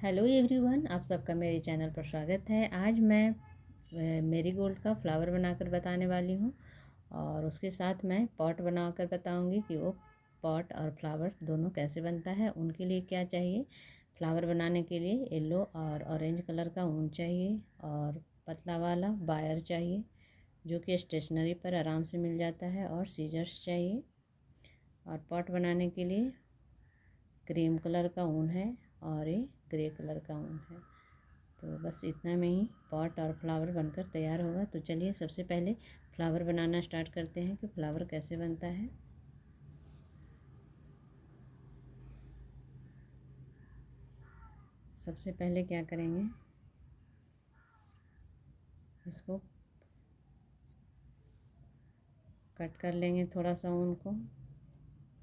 Hello everyone, आप सबका मेरे चैनल पर स्वागत है। आज मैं मेरीगोल्ड का फ्लावर बनाकर बताने वाली हूँ और उसके साथ मैं पॉट बनाकर बताऊँगी कि वो पॉट और फ्लावर दोनों कैसे बनता है। उनके लिए क्या चाहिए? फ्लावर बनाने के लिए येलो और ऑरेंज कलर का ऊन चाहिए और पतला वाला वायर चाहिए जो कि स्टेशनरी पर आराम से मिल जाता है, और सीजर्स चाहिए। और पॉट बनाने के लिए क्रीम कलर का ऊन है और ये ग्रे कलर का ऊन है। तो बस इतना में ही पॉट और फ्लावर बनकर तैयार होगा। तो चलिए सबसे पहले फ्लावर बनाना स्टार्ट करते हैं कि फ्लावर कैसे बनता है। सबसे पहले क्या करेंगे, इसको कट कर लेंगे थोड़ा सा ऊन को।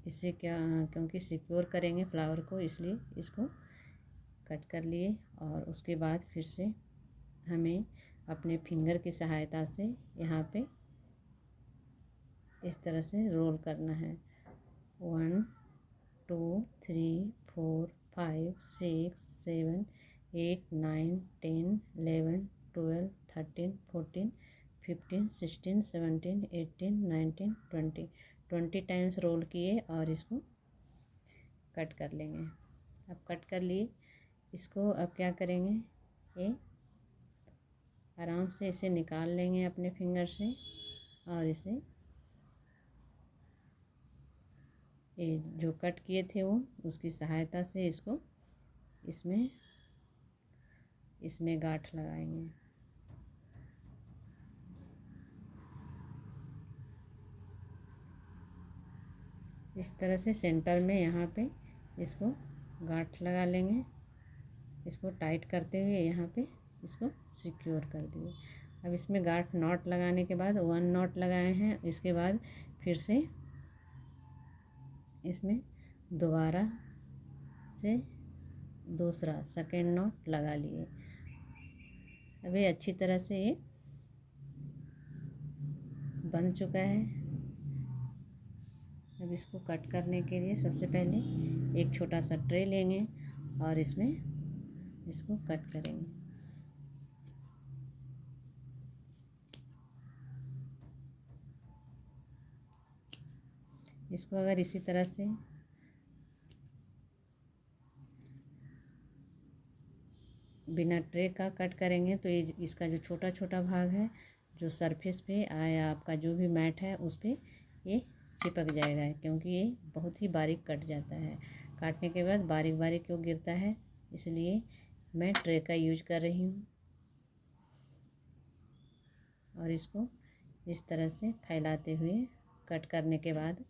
इससे क्या, क्योंकि सिक्योर करेंगे फ्लावर को, इसलिए इसको कट कर लिए। और उसके बाद फिर से हमें अपने फिंगर की सहायता से यहाँ पे इस तरह से रोल करना है। 1 2 3 4 5 6 7 8 9 10 11 12 13 14 15 16 17 18 19 20 टाइम्स रोल किए और इसको कट कर लेंगे। अब कट कर लिए, इसको अब क्या करेंगे, ये आराम से इसे निकाल लेंगे अपने फिंगर से, और इसे ये जो कट किए थे वो उसकी सहायता से इसको इसमें इसमें गांठ लगाएंगे। इस तरह से सेंटर में यहाँ पे इसको गांठ लगा लेंगे। इसको टाइट करते हुए यहाँ पे इसको सिक्योर कर दिए। अब इसमें गांठ नॉट लगाने के बाद 1 नॉट लगाए हैं, इसके बाद फिर से इसमें दोबारा से दूसरा सेकेंड नॉट लगा लिए। अभी अच्छी तरह से ये बन चुका है। अब इसको कट करने के लिए सबसे पहले एक छोटा सा ट्रे लेंगे और इसमें इसको कट करेंगे। इसको अगर इसी तरह से बिना ट्रे का कट करेंगे तो ये इसका जो छोटा छोटा भाग है, जो सरफेस पे या आपका जो भी मैट है उस पर ये चिपक जाएगा, क्योंकि ये बहुत ही बारीक कट जाता है। काटने के बाद बारीक बारीक क्यों गिरता है, इसलिए मैं ट्रे का यूज कर रही हूँ। और इसको इस तरह से फैलाते हुए कट करने के बाद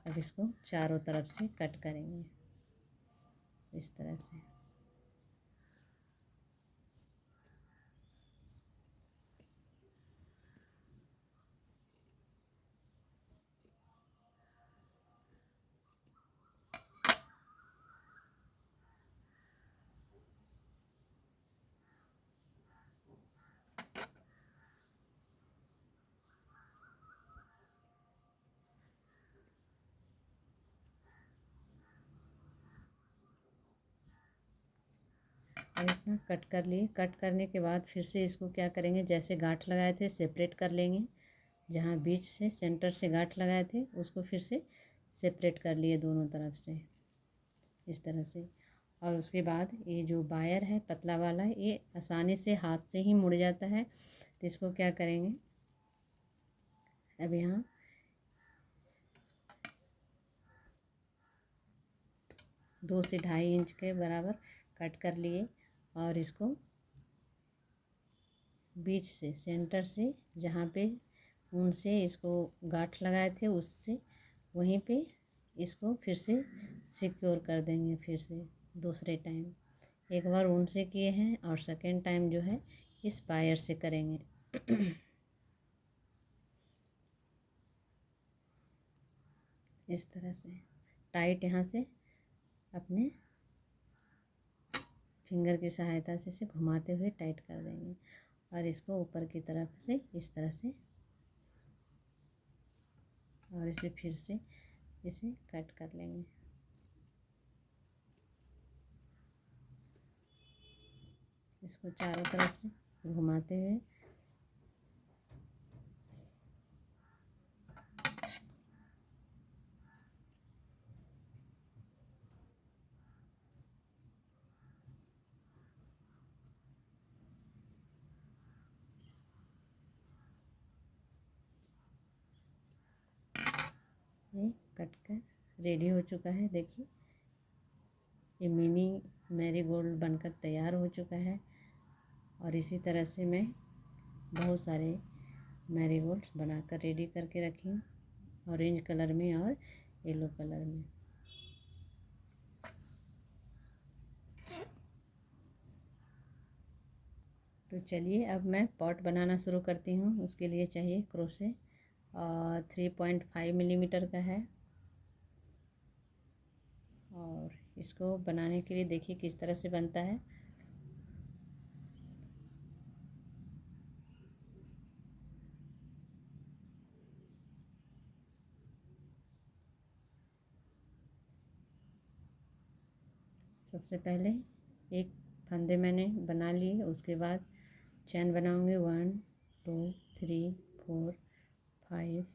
अब इसको चारों तरफ से कट करेंगे इस तरह से। अब इतना कट कर लिए। कट करने के बाद फिर से इसको क्या करेंगे, जैसे गांठ लगाए थे सेपरेट कर लेंगे। जहाँ बीच से सेंटर से गांठ लगाए थे उसको फिर से सेपरेट कर लिए दोनों तरफ से इस तरह से। और उसके बाद ये जो वायर है पतला वाला, ये आसानी से हाथ से ही मुड़ जाता है। तो इसको क्या करेंगे, अब यहाँ 2 से 2.5 इंच के बराबर कट कर लिए। और इसको बीच से सेंटर से जहाँ पे ऊन से इसको गांठ लगाए थे उससे वहीं पे इसको फिर से सिक्योर कर देंगे। फिर से दूसरे टाइम एक बार ऊन से किए हैं और सेकेंड टाइम जो है इस वायर से करेंगे। इस तरह से टाइट यहाँ से अपने फिंगर की सहायता से इसे घुमाते हुए टाइट कर देंगे। और इसको ऊपर की तरफ से इस तरह से, और इसे फिर से इसे कट कर लेंगे। इसको चारों तरफ से घुमाते हुए ये कट कर रेडी हो चुका है। देखिए ये मिनी मैरीगोल्ड बनकर तैयार हो चुका है। और इसी तरह से मैं बहुत सारे मैरीगोल्ड बनाकर रेडी करके रखी हूँ, ऑरेंज कलर में और येलो कलर में। तो चलिए अब मैं पॉट बनाना शुरू करती हूँ। उसके लिए चाहिए क्रोशे 3.5 मिलीमीटर का है। और इसको बनाने के लिए देखिए किस तरह से बनता है। सबसे पहले एक फंदे मैंने बना लिए, उसके बाद चैन बनाऊंगी 1 2 3 4 5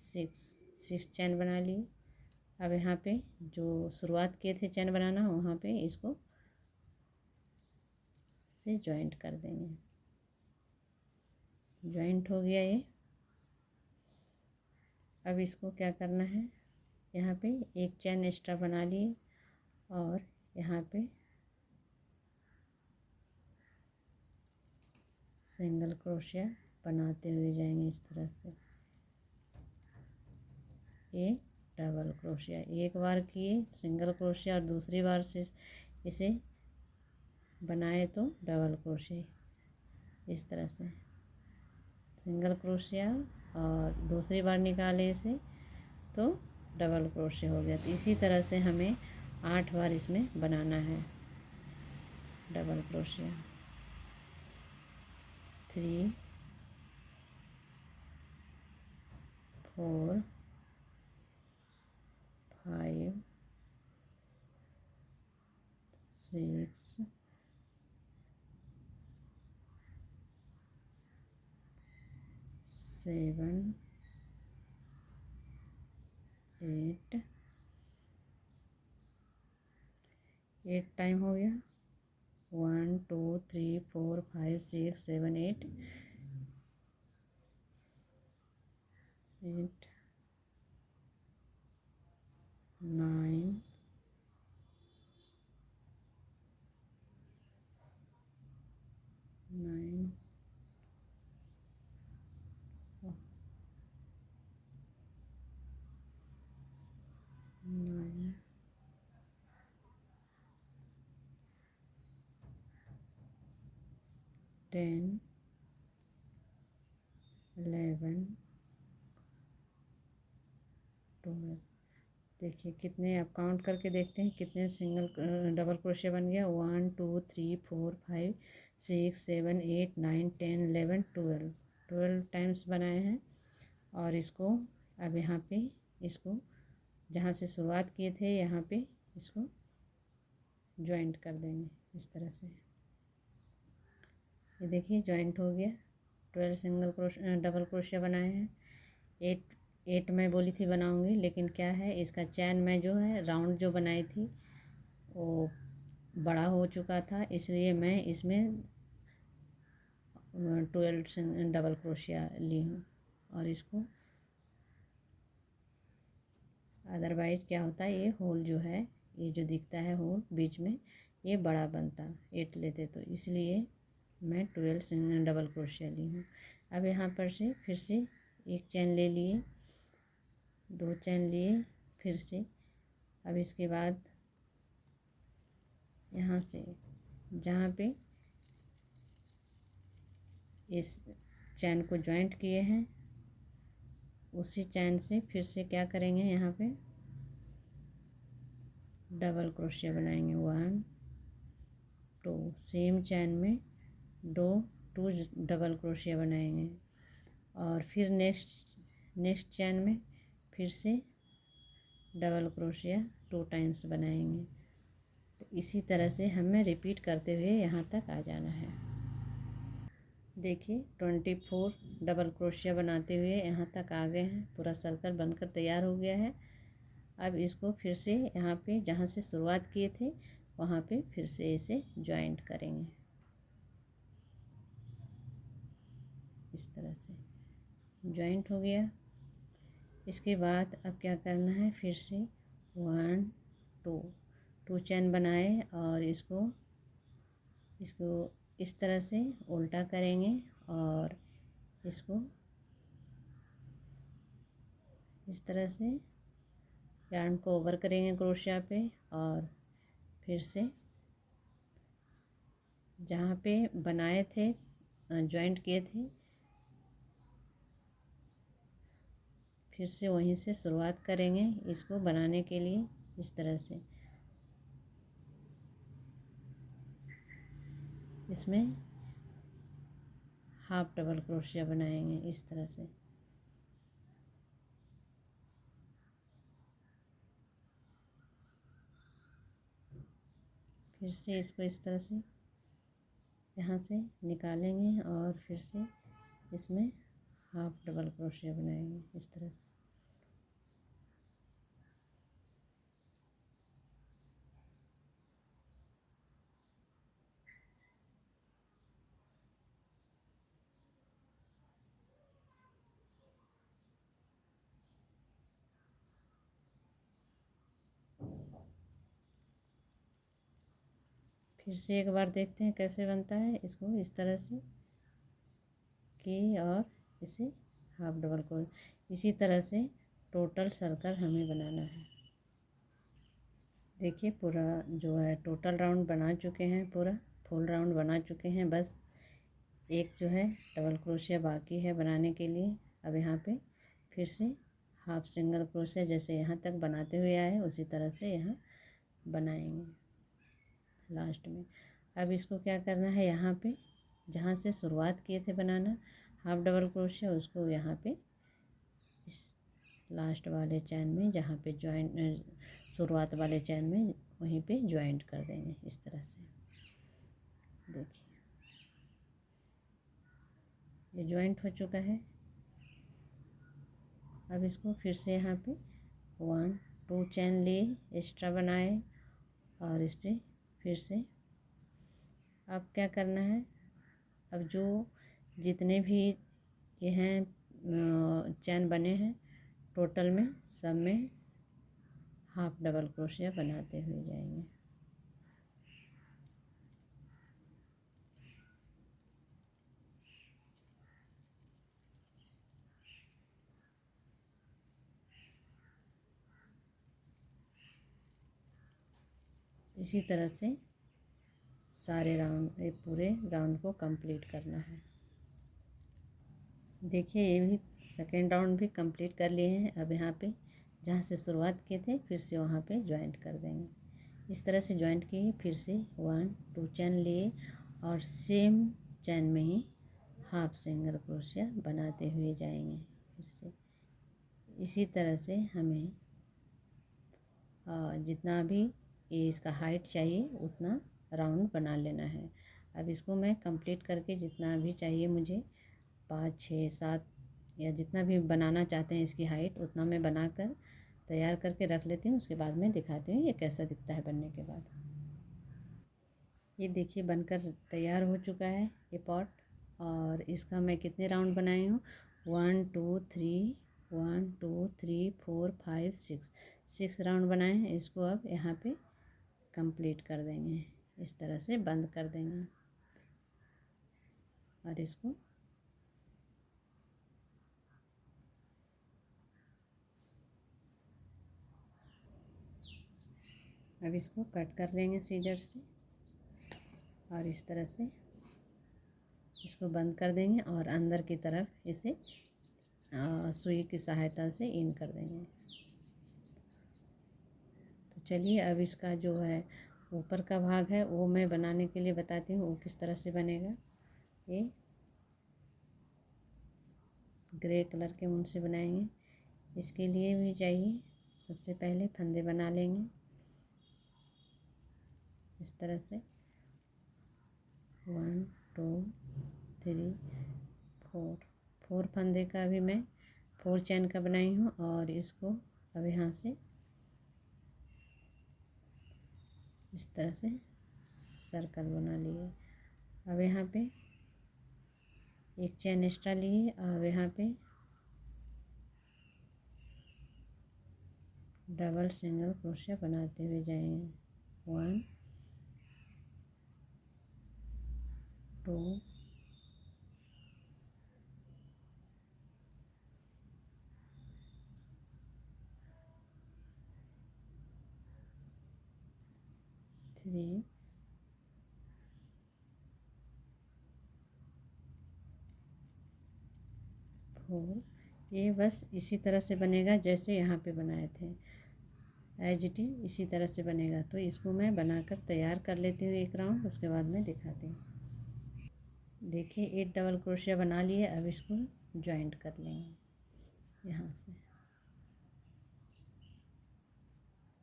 6 चैन बना लिए। अब यहाँ पे जो शुरुआत किए थे चैन बनाना, वहाँ पे इसको से जॉइंट कर देंगे। जॉइंट हो गया ये। अब इसको क्या करना है, यहाँ पे एक चैन एक्स्ट्रा बना लिए और यहाँ पे सिंगल क्रोशिया बनाते हुए जाएंगे इस तरह से। ये डबल क्रोशिया, एक बार किए सिंगल क्रोशिया और दूसरी बार से इसे बनाए तो डबल क्रोशिया। इस तरह से सिंगल क्रोशिया और दूसरी बार निकाले इसे तो डबल क्रोशिया हो गया। तो इसी तरह से हमें 8 बार इसमें बनाना है डबल क्रोशिया। 3 4 5 6 7 8 टाइम हो गया। 1 2 3 4 5 6 7 8 9 9 9 10 11 12। देखिए कितने, आप काउंट करके देखते हैं कितने सिंगल डबल क्रोशिया बन गया। 1 2 3 4 5 6 7 8 9 10 11 12 टाइम्स बनाए हैं। और इसको अब यहाँ पे इसको जहाँ से शुरुआत किए थे यहाँ पे इसको जॉइंट कर देंगे इस तरह से। ये देखिए जॉइंट हो गया। 12 सिंगल क्रोशिया डबल क्रोशिया बनाए हैं। 8 मैं बोली थी बनाऊंगी, लेकिन क्या है इसका चैन मैं जो है राउंड जो बनाई थी वो बड़ा हो चुका था, इसलिए मैं इसमें 12 डबल क्रोशिया ली हूँ। और इसको अदरवाइज क्या होता है, ये होल जो है, ये जो दिखता है होल बीच में, ये बड़ा बनता 8 लेते तो, इसलिए मैं 12 डबल क्रोशिया ली हूँ। अब यहाँ पर से फिर से एक चैन ले लिए, 2 चैन लिए फिर से। अब इसके बाद यहाँ से जहाँ पे इस चैन को जॉइंट किए हैं उसी चैन से फिर से क्या करेंगे, यहाँ पे डबल क्रोशिया बनाएंगे। 1 2 सेम चैन में 2 डबल क्रोशिया बनाएंगे। और फिर नेक्स्ट चैन में फिर से डबल क्रोशिया 2 टाइम्स बनाएंगे। तो इसी तरह से हमें रिपीट करते हुए यहाँ तक आ जाना है। देखिए 24 डबल क्रोशिया बनाते हुए यहाँ तक आ गए हैं। पूरा सर्कल बनकर तैयार हो गया है। अब इसको फिर से यहाँ पे जहाँ से शुरुआत किए थे वहाँ पे फिर से इसे जॉइंट करेंगे इस तरह से। जॉइंट हो गया। इसके बाद अब क्या करना है, फिर से 1 2 चैन बनाए और इसको इस तरह से उल्टा करेंगे और इसको इस तरह से यार्न को ओवर करेंगे क्रोशिया पे और फिर से जहाँ पे बनाए थे जॉइंट किए थे फिर से वहीं से शुरुआत करेंगे इसको बनाने के लिए। इस तरह से इसमें हाफ डबल क्रोशिया बनाएंगे इस तरह से। फिर से इसको इस तरह से यहाँ से निकालेंगे और फिर से इसमें हाफ डबल क्रोशिया बनाएंगे इस तरह से। फिर से एक बार देखते हैं कैसे बनता है। इसको इस तरह से की और इसे हाफ डबल क्रोशिया, इसी तरह से टोटल सर्कल हमें बनाना है। देखिए पूरा जो है टोटल राउंड बना चुके हैं, पूरा फुल राउंड बना चुके हैं। बस एक जो है डबल क्रोशिया बाकी है बनाने के लिए। अब यहाँ पे फिर से हाफ सिंगल क्रोशिया जैसे यहाँ तक बनाते हुए आए उसी तरह से यहाँ बनाएंगे लास्ट में। अब इसको क्या करना है, यहाँ पे जहाँ से शुरुआत किए थे बनाना हाफ डबल क्रोशिया उसको यहाँ पे इस लास्ट वाले चैन में जहाँ पे जॉइंट शुरुआत वाले चैन में वहीं पे जॉइंट कर देंगे इस तरह से। देखिए ये जॉइंट हो चुका है। अब इसको फिर से यहाँ पे 1 2 चैन लिए एक्स्ट्रा बनाए और इस पर फिर से अब क्या करना है, अब जो जितने भी ये हैं चैन बने हैं टोटल में सब में हाफ डबल क्रोशिया बनाते हुए जाएंगे। इसी तरह से सारे राउंड ये पूरे राउंड को कंप्लीट करना है। देखिए ये भी सेकेंड राउंड भी कंप्लीट कर लिए हैं। अब यहाँ पे जहाँ से शुरुआत किए थे फिर से वहाँ पे ज्वाइंट कर देंगे। इस तरह से ज्वाइंट किए फिर से 1 2 चैन लिए और सेम चैन में ही हाफ सिंगल क्रोशिया बनाते हुए जाएंगे। फिर से इसी तरह से हमें जितना भी ये इसका हाइट चाहिए उतना राउंड बना लेना है। अब इसको मैं कंप्लीट करके जितना भी चाहिए मुझे 5 6 7 या जितना भी बनाना चाहते हैं इसकी हाइट उतना मैं बनाकर तैयार करके रख लेती हूँ। उसके बाद मैं दिखाती हूँ ये कैसा दिखता है बनने के बाद। ये देखिए बनकर तैयार हो चुका है ये पॉट। और इसका मैं कितने राउंड बनाई हूँ 1 2 3 1 2 3 4 5 6 राउंड बनाए हैं। इसको अब यहाँ पे कंप्लीट कर देंगे, इस तरह से बंद कर देंगे और इसको अब इसको कट कर लेंगे सीजर से और इस तरह से इसको बंद कर देंगे और अंदर की तरफ इसे सुई की सहायता से इन कर देंगे। तो चलिए अब इसका जो है ऊपर का भाग है वो मैं बनाने के लिए बताती हूँ वो किस तरह से बनेगा। ये ग्रे कलर के ऊन से बनाएंगे। इसके लिए भी चाहिए सबसे पहले फंदे बना लेंगे इस तरह से 1 2 3 4 4 फंदे का भी मैं 4 चैन का बनाई हूँ। और इसको अब यहाँ से इस तरह से सर्कल बना लिए। अब यहाँ पे एक चैन एक्स्ट्रा लिए। अब यहाँ पे डबल सिंगल क्रोशिया बनाते हुए जाएंगे। 1 2 3 4। ये बस इसी तरह से बनेगा जैसे यहाँ पे बनाए थे, एज इट इज़ इसी तरह से बनेगा। तो इसको मैं बनाकर तैयार कर लेती हूँ एक राउंड, उसके बाद मैं दिखाती हूँ। देखिए 8 डबल क्रोशिया बना लिए। अब इसको जॉइंट कर लेंगे यहाँ से,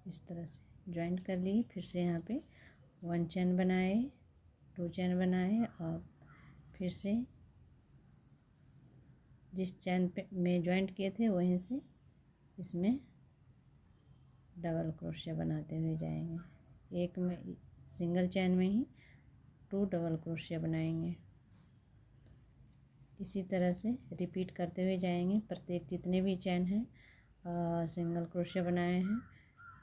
इस तरह से जॉइंट कर लिए। फिर से यहाँ पे 1 चैन बनाए, 2 चैन बनाए और फिर से जिस चैन पे में जॉइंट किए थे वहीं से इसमें डबल क्रोशिया बनाते हुए जाएंगे। एक में सिंगल चैन में ही 2 डबल क्रोशिया बनाएंगे। इसी तरह से रिपीट करते हुए जाएंगे। प्रत्येक जितने भी चैन हैं सिंगल क्रोशिया बनाए हैं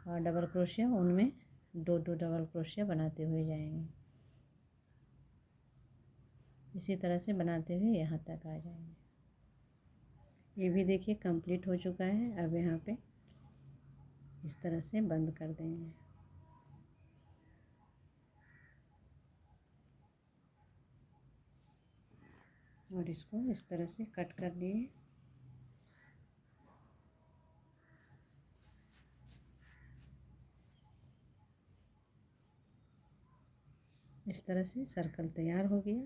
और डबल क्रोशिया, उनमें 2 डबल क्रोशिया बनाते हुए जाएंगे। इसी तरह से बनाते हुए यहाँ तक आ जाएंगे। ये भी देखिए कंप्लीट हो चुका है। अब यहाँ पे इस तरह से बंद कर देंगे। और इसको इस तरह से कट कर लिए। इस तरह से सर्कल तैयार हो गया।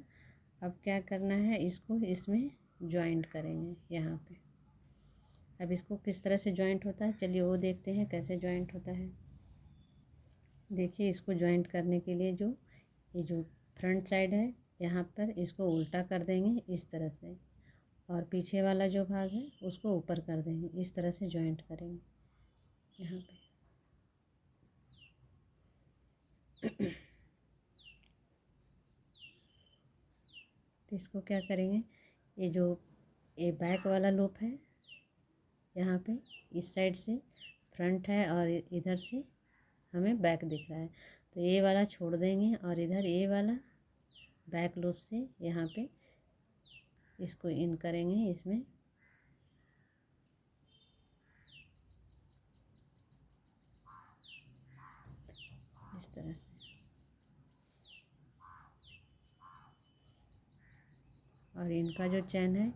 अब क्या करना है, इसको इसमें जॉइंट करेंगे यहाँ पे। अब इसको किस तरह से जॉइंट होता है, चलिए वो देखते हैं कैसे जॉइंट होता है। देखिए इसको जॉइंट करने के लिए ये जो फ्रंट साइड है यहाँ पर इसको उल्टा कर देंगे इस तरह से, और पीछे वाला जो भाग है उसको ऊपर कर देंगे। इस तरह से जॉइंट करेंगे यहाँ पे। तो इसको क्या करेंगे, ये बैक वाला लूप है यहाँ पे, इस साइड से फ्रंट है और इधर से हमें बैक दिख रहा है, तो ये वाला छोड़ देंगे और इधर ये वाला बैक लूप से यहाँ पे इसको इन करेंगे इसमें। इस तरह से। और इनका जो चैन है,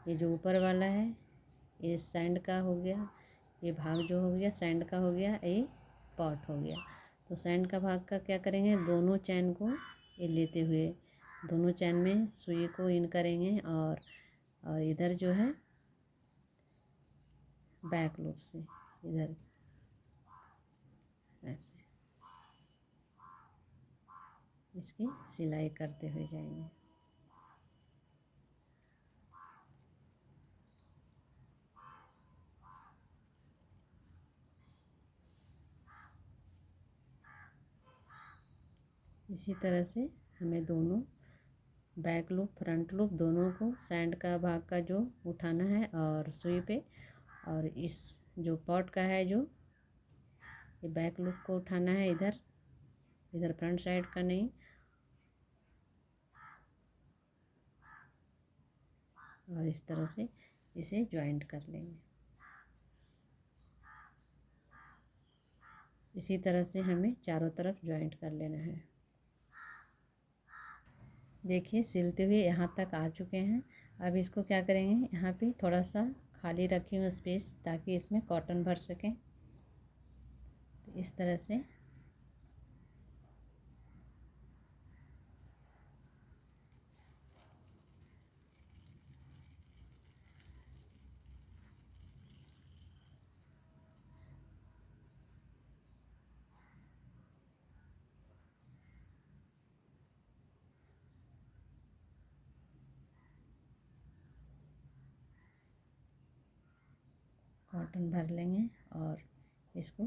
ये जो ऊपर वाला है ये सैंड का हो गया, ये भाग जो हो गया सैंड का हो गया, ये पॉट हो गया। तो सैंड का भाग का क्या करेंगे, दोनों चैन को ये लेते हुए दोनों चैन में सुई को इन करेंगे और इधर जो है बैक लूप से इधर ऐसे इसकी सिलाई करते हुए जाएंगे। इसी तरह से हमें दोनों बैक लूप फ्रंट लूप दोनों को सैंड का भाग का जो उठाना है और सुई पे, और इस जो पॉट का है जो ये बैक लूप को उठाना है इधर, इधर फ्रंट साइड का नहीं। और इस तरह से इसे जॉइंट कर लेंगे। इसी तरह से हमें चारों तरफ जॉइंट कर लेना है। देखिए सिलते हुए यहाँ तक आ चुके हैं। अब इसको क्या करेंगे, यहाँ पे थोड़ा सा खाली रखी हूँ स्पेस ताकि इसमें कॉटन भर सकें। तो इस तरह से कॉटन भर लेंगे और इसको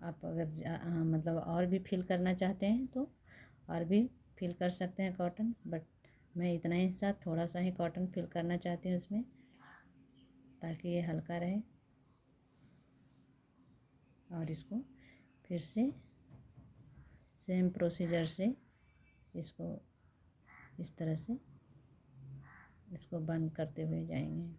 आप अगर मतलब और भी फिल करना चाहते हैं तो और भी फिल कर सकते हैं कॉटन, बट मैं इतना ही साथ थोड़ा सा ही कॉटन फिल करना चाहती हूँ उसमें, ताकि ये हल्का रहे। और इसको फिर से सेम प्रोसीजर से इसको इस तरह से इसको बंद करते हुए जाएंगे।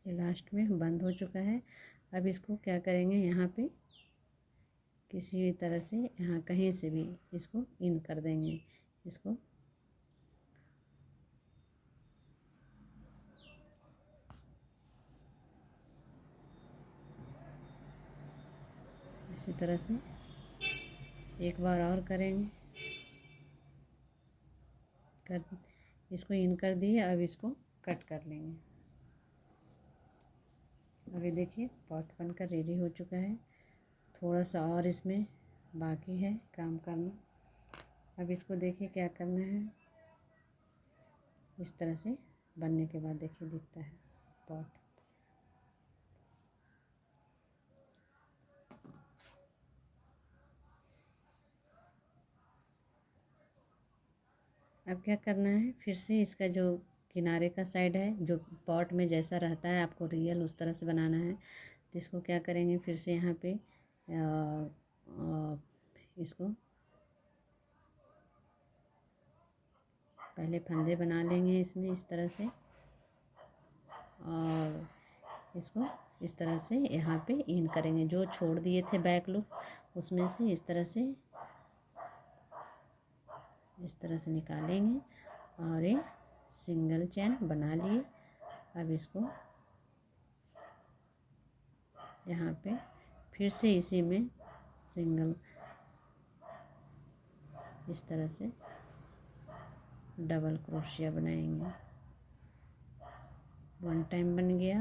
ये लास्ट में बंद हो चुका है। अब इसको क्या करेंगे, यहाँ पे किसी भी तरह से यहाँ कहीं से भी इसको इन कर देंगे। इसको इसी तरह से एक बार और करेंगे। कर इसको इन कर दिए, अब इसको कट कर लेंगे। अभी देखिए पॉट बनकर रेडी हो चुका है। थोड़ा सा और इसमें बाकी है काम करना। अब इसको देखिए क्या करना है। इस तरह से बनने के बाद देखिए दिखता है पॉट। अब क्या करना है, फिर से इसका जो किनारे का साइड है जो पॉट में जैसा रहता है आपको रियल उस तरह से बनाना है। तो इसको क्या करेंगे, फिर से यहाँ पे इसको पहले फंदे बना लेंगे इसमें इस तरह से, और इसको इस तरह से यहाँ पे इन करेंगे। जो छोड़ दिए थे बैक लूप उसमें से इस तरह से निकालेंगे और एक सिंगल चैन बना लिए। अब इसको यहाँ पे फिर से इसी में सिंगल इस तरह से डबल क्रोशिया बनाएंगे। 1 टाइम बन गया,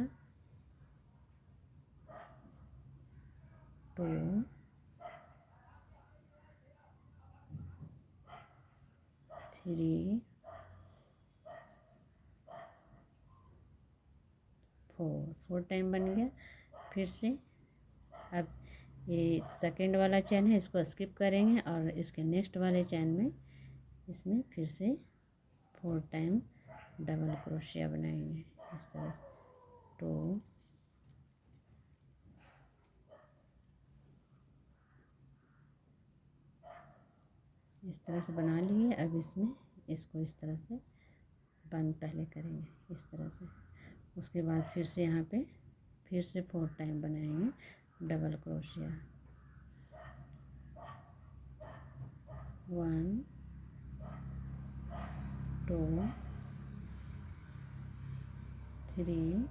2, 3, 4 टाइम बन गया। फिर से अब ये सेकंड वाला चैन है इसको स्किप करेंगे और इसके नेक्स्ट वाले चैन में इसमें फिर से 4 टाइम डबल क्रोशिया बनाएंगे इस तरह से। 2, इस तरह से बना लिए। अब इसमें इसको इस तरह से बंद पहले करेंगे इस तरह से। उसके बाद फिर से यहाँ पे फिर से 4 टाइम बनाएंगे डबल क्रोशिया। 1, 2, 3,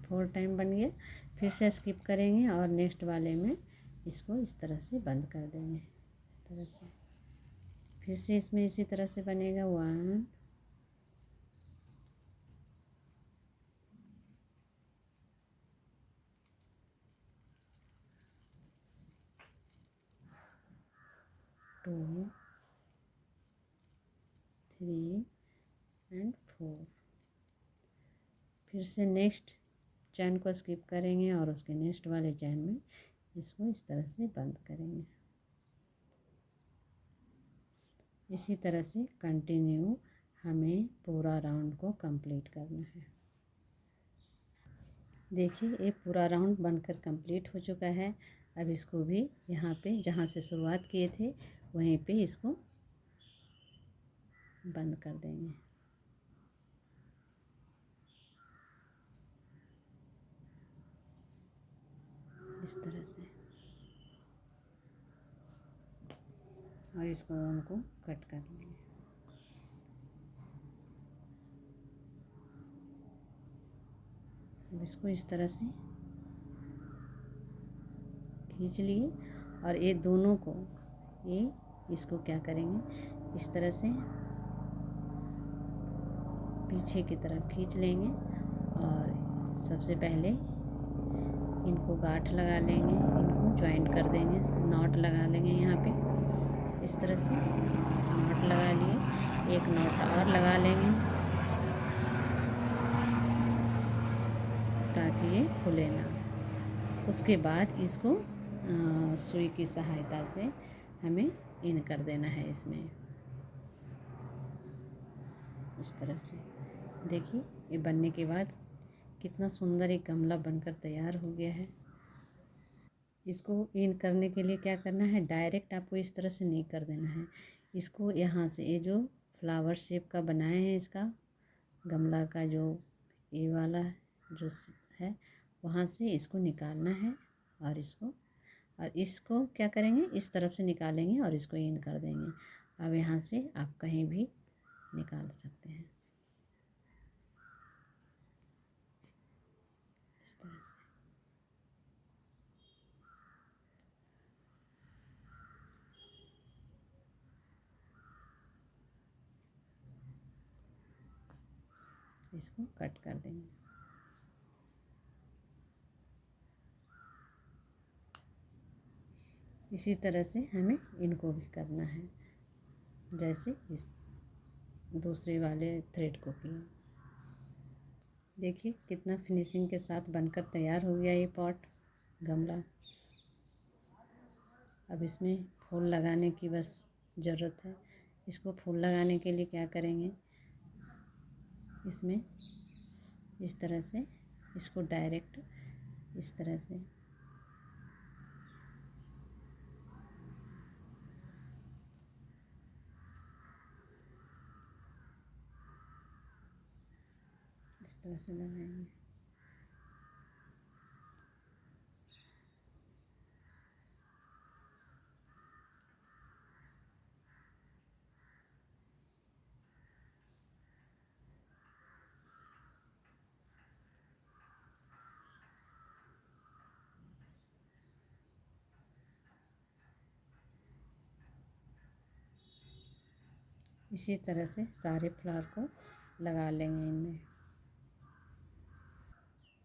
4 टाइम बन गया। फिर से स्किप करेंगे और नेक्स्ट वाले में इसको इस तरह से बंद कर देंगे इस तरह से। फिर से इसमें इसी तरह से बनेगा। 1, 2, 3 एंड 4। फिर से नेक्स्ट चैन को स्किप करेंगे और उसके नेक्स्ट वाले चैन में इसको इस तरह से बंद करेंगे। इसी तरह से कंटिन्यू हमें पूरा राउंड को कंप्लीट करना है। देखिए ये पूरा राउंड बनकर कंप्लीट हो चुका है। अब इसको भी यहाँ पे जहाँ से शुरुआत किए थे वहीं पे इसको बंद कर देंगे। इस तरह से। और इसको उनको कट कर लेंगे। अब इसको इस तरह से खींच लिए और ये दोनों को इसको क्या करेंगे, इस तरह से पीछे की तरफ खींच लेंगे और सबसे पहले इनको गांठ लगा लेंगे, इनको जॉइंट कर देंगे, नॉट लगा लेंगे यहाँ पे इस तरह से। नॉट लगा लिए, एक नॉट और लगा लेंगे ताकि ये खुले ना। उसके बाद इसको सुई की सहायता से हमें इन कर देना है इसमें इस तरह से। देखिए ये बनने के बाद कितना सुंदर एक गमला बनकर तैयार हो गया है। इसको इन करने के लिए क्या करना है, डायरेक्ट आपको इस तरह से नहीं कर देना है। इसको यहाँ से ये जो फ्लावर शेप का बनाए हैं इसका गमला का जो ये वाला जो है वहाँ से इसको निकालना है और इसको क्या करेंगे, इस तरफ से निकालेंगे और इसको इन कर देंगे। अब यहाँ से आप कहीं भी निकाल सकते हैं इस तरह से। इसको कट कर देंगे। इसी तरह से हमें इनको भी करना है जैसे इस दूसरे वाले थ्रेड को किया। देखिए कितना फिनिशिंग के साथ बनकर तैयार हो गया ये पॉट गमला। अब इसमें फूल लगाने की बस ज़रूरत है। इसको फूल लगाने के लिए क्या करेंगे, इसमें इस तरह से इसको डायरेक्ट इस तरह से लगाएंगे। इसी तरह से सारे फ्लावर को लगा लेंगे इनमें।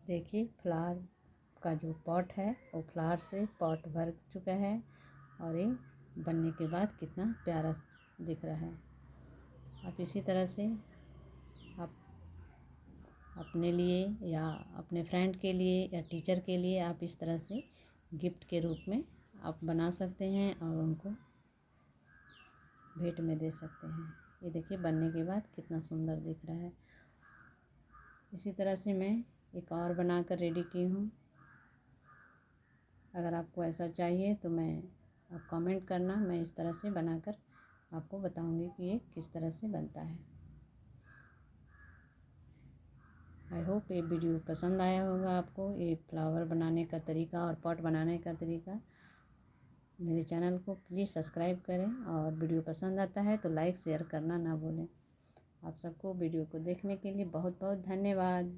देखिए फ्लावर का जो पॉट है वो फ्लावर से पॉट भर चुका है और ये बनने के बाद कितना प्यारा दिख रहा है। आप इसी तरह से आप अपने लिए या अपने फ्रेंड के लिए या टीचर के लिए आप इस तरह से गिफ्ट के रूप में आप बना सकते हैं और उनको भेंट में दे सकते हैं। ये देखिए बनने के बाद कितना सुंदर दिख रहा है। इसी तरह से मैं एक और बनाकर रेडी की हूँ। अगर आपको ऐसा चाहिए तो आप कमेंट करना, मैं इस तरह से बनाकर आपको बताऊंगी कि ये किस तरह से बनता है। आई होप ये वीडियो पसंद आया होगा आपको, ये फ्लावर बनाने का तरीका और पॉट बनाने का तरीका। मेरे चैनल को प्लीज़ सब्सक्राइब करें और वीडियो पसंद आता है तो लाइक शेयर करना ना भूलें। आप सबको वीडियो को देखने के लिए बहुत बहुत धन्यवाद।